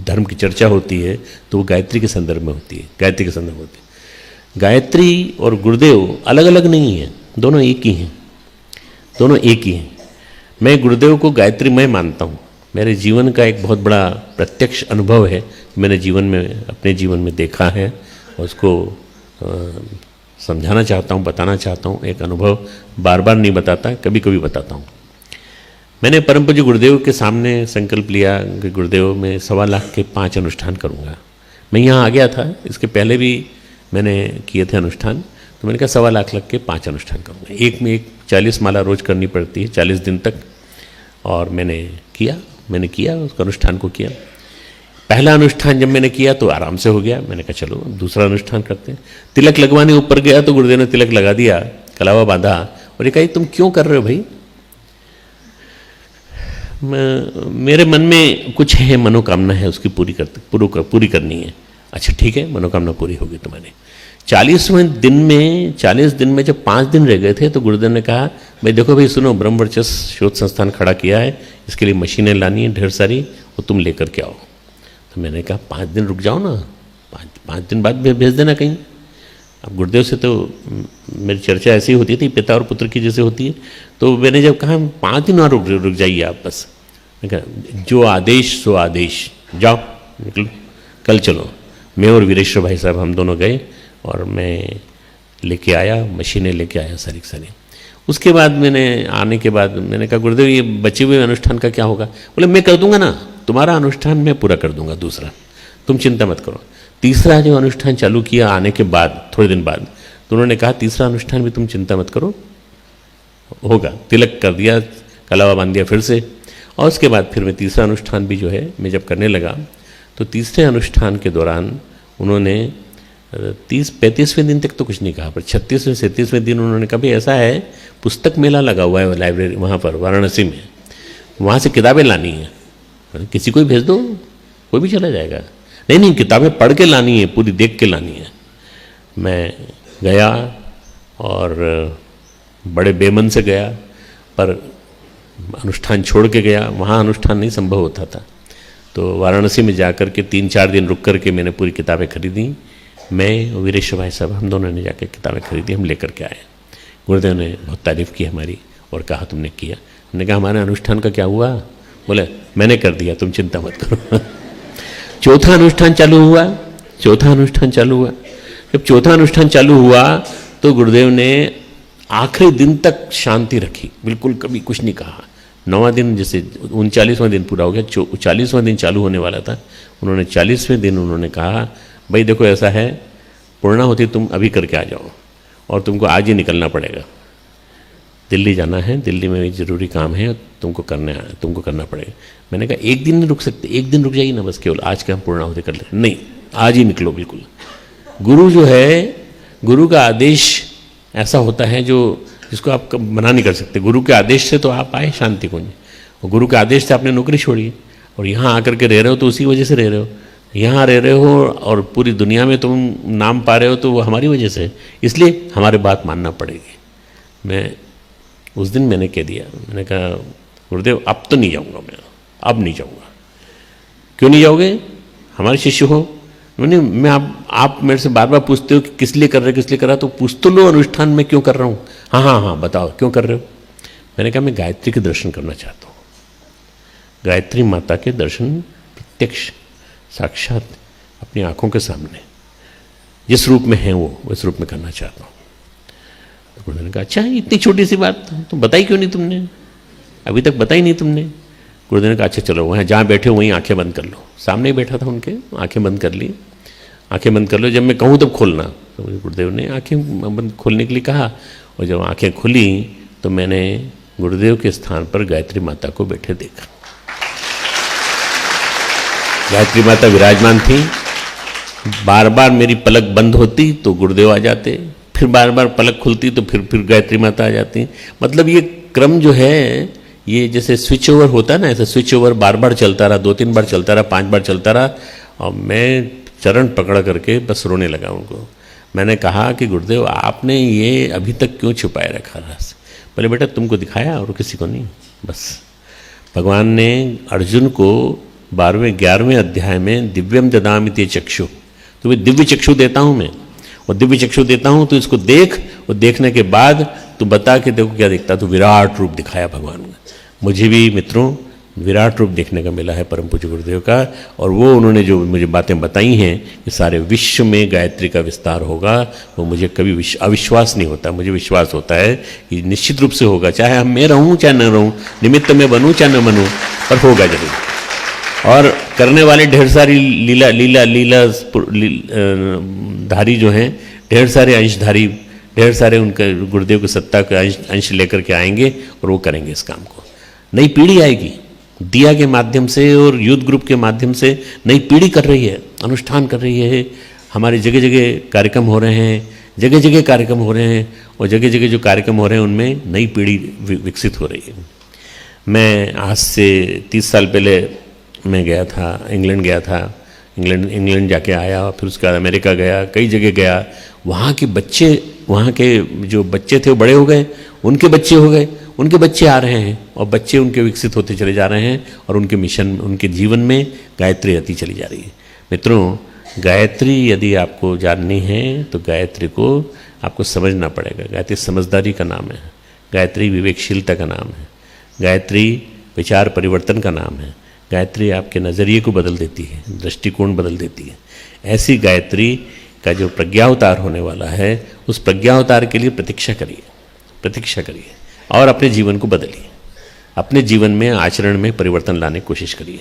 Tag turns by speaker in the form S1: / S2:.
S1: धर्म की चर्चा होती है तो वो गायत्री के संदर्भ में होती है, गायत्री के संदर्भ में होती है। गायत्री और गुरुदेव अलग अलग नहीं है, दोनों एक ही हैं, दोनों एक ही हैं। मैं गुरुदेव को गायत्री मैं मानता हूँ। मेरे जीवन का एक बहुत बड़ा प्रत्यक्ष अनुभव है, मैंने जीवन में अपने जीवन में देखा है और उसको समझाना चाहता हूँ, बताना चाहता हूँ। एक अनुभव बार बार नहीं बताता, कभी कभी बताता हूँ। मैंने परम पूज्य गुरुदेव के सामने संकल्प लिया कि गुरुदेव मैं 1.25 लाख के 5 अनुष्ठान करूँगा। मैं यहाँ आ गया था, इसके पहले भी मैंने किए थे अनुष्ठान, तो मैंने कहा 1.25 लाख के 5 अनुष्ठान करूँगा। एक में एक 40 माला रोज करनी पड़ती है 40 दिन तक, और मैंने किया उसका अनुष्ठान को किया। पहला अनुष्ठान जब मैंने किया तो आराम से हो गया। मैंने कहा चलो दूसरा अनुष्ठान करते हैं। तिलक लगवाने ऊपर गया तो गुरुदेव ने तिलक लगा दिया, कलावा बांधा और ये कहा तुम क्यों कर रहे हो भाई? मेरे मन में कुछ है, मनोकामना है, उसकी पूरी करनी है। अच्छा ठीक है, मनोकामना पूरी होगी तुम्हारी। 40 दिन में जब 5 दिन रह गए थे तो गुरुदेव ने कहा भाई देखो भाई सुनो, ब्रह्मवर्चस्व शोध संस्थान खड़ा किया है, इसके लिए मशीनें लानी है ढेर सारी, वो तुम लेकर के आओ। तो मैंने कहा 5 दिन रुक जाओ ना, 5 दिन बाद भेज देना कहीं। अब गुरुदेव से तो मेरी चर्चा ऐसी होती थी, पिता और पुत्र की जैसे होती है। तो मैंने जब कहा 5 दिन और रुक जाइए आप बस, मैंने कहा जो आदेश सो आदेश, जाओ निकलो कल चलो। मैं और वीरेश्वर भाई साहब हम दोनों गए और मैं लेके आया, मशीनें लेके आया सारी सारी। उसके बाद मैंने आने के बाद मैंने कहा गुरुदेव ये बचे हुए अनुष्ठान का क्या होगा? बोले मैं कर दूंगा ना, तुम्हारा अनुष्ठान मैं पूरा कर दूंगा, दूसरा तुम चिंता मत करो। तीसरा जो अनुष्ठान चालू किया आने के बाद थोड़े दिन बाद, तो उन्होंने कहा तीसरा अनुष्ठान भी तुम चिंता मत करो, होगा। तिलक कर दिया, कलावा बांध दिया फिर से। और उसके बाद फिर मैं तीसरा अनुष्ठान भी जो है मैं जब करने लगा तो तीसरे अनुष्ठान के दौरान उन्होंने 35वें दिन तक तो कुछ नहीं कहा, पर 36वें 37वें दिन उन्होंने कहा भाई ऐसा है, पुस्तक मेला लगा हुआ है लाइब्रेरी वहाँ पर वाराणसी में, वहाँ से किताबें लानी है, किसी को भी भेज दो, कोई भी चला जाएगा। नहीं किताबें पढ़ के लानी है, पूरी देख के लानी है। मैं गया और बड़े बेमन से गया, पर अनुष्ठान छोड़ के गया। वहाँ अनुष्ठान नहीं संभव होता था, तो वाराणसी में जाकर के 3-4 दिन रुक कर के मैंने पूरी किताबें खरीदी। मैं और वीरेश्वर भाई साहब हम दोनों ने जाकर किताबें खरीदी, हम लेकर के आए। गुरुदेव ने बहुत तारीफ़ की हमारी और कहा तुमने किया। हमने कहा हमारे अनुष्ठान का क्या हुआ? बोले मैंने कर दिया, तुम चिंता मत करो। चौथा अनुष्ठान चालू हुआ। जब चौथा अनुष्ठान चालू हुआ तो गुरुदेव ने आखिरी दिन तक शांति रखी, बिल्कुल कभी कुछ नहीं कहा। 9वां दिन, जैसे 39वां दिन पूरा हो गया, 40वां दिन चालू होने वाला था, उन्होंने 40वें दिन उन्होंने कहा भाई देखो ऐसा है, पूर्णाहुति तुम अभी करके आ जाओ और तुमको आज ही निकलना पड़ेगा, दिल्ली जाना है, दिल्ली में ज़रूरी काम है, तुमको करना पड़ेगा। मैंने कहा एक दिन नहीं रुक सकते, एक दिन रुक जाइए ना बस, केवल आज का हम पूर्णाहुति कर लें। नहीं, आज ही निकलो बिल्कुल। गुरु जो है, गुरु का आदेश ऐसा होता है जिसको आप मना नहीं कर सकते। गुरु के आदेश से तो आप आए शांति कुंज, और गुरु के आदेश से आपने नौकरी छोड़ी और यहाँ आकर के रह रहे हो तो उसी वजह से रह रहे हो। यहाँ रह रहे हो और पूरी दुनिया में तुम नाम पा रहे हो तो वो हमारी वजह से, इसलिए हमारी बात मानना पड़ेगी। मैं उस दिन मैंने कह दिया, मैंने कहा गुरुदेव अब तो नहीं जाऊँगा, मैं अब नहीं जाऊँगा। क्यों नहीं जाओगे? हमारे शिष्य हो। मैं आप मेरे से बार बार पूछते हो कि किस लिए कर रहे, तो पूछ तो लो अनुष्ठान में क्यों कर रहा हूँ। हाँ बताओ क्यों कर रहे हो? मैंने कहा मैं गायत्री के दर्शन करना चाहता हूँ, गायत्री माता के दर्शन प्रत्यक्ष साक्षात अपनी आंखों के सामने जिस रूप में है वो उस रूप में करना चाहता हूँ। तो गुरुदेव ने कहा अच्छा इतनी छोटी सी बात तो बताई क्यों नहीं तुमने, अभी तक बताई नहीं तुमने। गुरुदेव ने कहा अच्छा चलो वहाँ जहाँ बैठे हो वहीं आंखें बंद कर लो। सामने ही बैठा था उनके, आंखें बंद कर ली। आंखें बंद कर लो, जब मैं कहूँ तब खोलना। तो गुरुदेव ने आंखें बंद खोलने के लिए कहा, और जब आंखें खुली तो मैंने गुरुदेव के स्थान पर गायत्री माता को बैठे देखा। गायत्री माता विराजमान थी। बार बार मेरी पलक बंद होती तो गुरुदेव आ जाते, फिर बार बार पलक खुलती तो फिर गायत्री माता आ जाती। मतलब ये क्रम जो है, ये जैसे स्विच ओवर होता है ना, ऐसे स्विच ओवर बार बार चलता रहा, 2-3 बार चलता रहा, 5 बार चलता रहा, और मैं चरण पकड़ करके बस रोने लगा उनको। मैंने कहा कि गुरुदेव आपने ये अभी तक क्यों छुपाए रखा रहस्य? बोले बेटा तुमको दिखाया और किसी को नहीं। बस भगवान ने अर्जुन को 12वें 11वें अध्याय में दिव्यम ददामि ते चक्षु, तुम्हें दिव्य चक्षु देता हूँ मैं, और दिव्य चक्षु देता हूँ तो इसको देख, और देखने के बाद तू बता कि देखो क्या दिखता, तो विराट रूप दिखाया भगवान ने। मुझे भी मित्रों विराट रूप देखने का मिला है परम पूज्य गुरुदेव का, और वो उन्होंने जो मुझे बातें बताई हैं कि सारे विश्व में गायत्री का विस्तार होगा, वो मुझे कभी अविश्वास नहीं होता, मुझे विश्वास होता है कि निश्चित रूप से होगा, चाहे हम मैं रहूँ चाहे न रहूँ, निमित्त में बनूँ चाहे न बनूँ, पर होगा जरूर। और करने वाले ढेर सारी लीला धारी जो हैं, ढेर सारे अंशधारी, ढेर सारे उनके गुरुदेव की सत्ता के अंश लेकर के आएंगे और वो करेंगे इस काम को। नई पीढ़ी आएगी, दिया के माध्यम से और यूथ ग्रुप के माध्यम से नई पीढ़ी कर रही है, अनुष्ठान कर रही है। हमारे जगह जगह कार्यक्रम हो रहे हैं, जगह जगह कार्यक्रम हो रहे हैं, और जगह जगह जो कार्यक्रम हो रहे हैं उनमें नई पीढ़ी विकसित हो रही है। मैं आज से 30 साल पहले मैं गया था, इंग्लैंड गया था, इंग्लैंड जाके आया, फिर उसके बाद अमेरिका गया, कई जगह गया। वहाँ के बच्चे, वहाँ के जो बच्चे थे वो बड़े हो गए, उनके बच्चे हो गए, उनके बच्चे आ रहे हैं, और बच्चे उनके विकसित होते चले जा रहे हैं, और उनके मिशन, उनके जीवन में गायत्री आती चली जा रही है। मित्रों, गायत्री यदि आपको जाननी है तो गायत्री को आपको समझना पड़ेगा। गायत्री समझदारी का नाम है, गायत्री विवेकशीलता का नाम है, गायत्री विचार परिवर्तन का नाम है, गायत्री आपके नज़रिए को बदल देती है, दृष्टिकोण बदल देती है। ऐसी गायत्री का जो प्रज्ञावतार होने वाला है, उस प्रज्ञावतार के लिए प्रतीक्षा करिए और अपने जीवन को बदलिए, अपने जीवन में आचरण में परिवर्तन लाने की कोशिश करिए।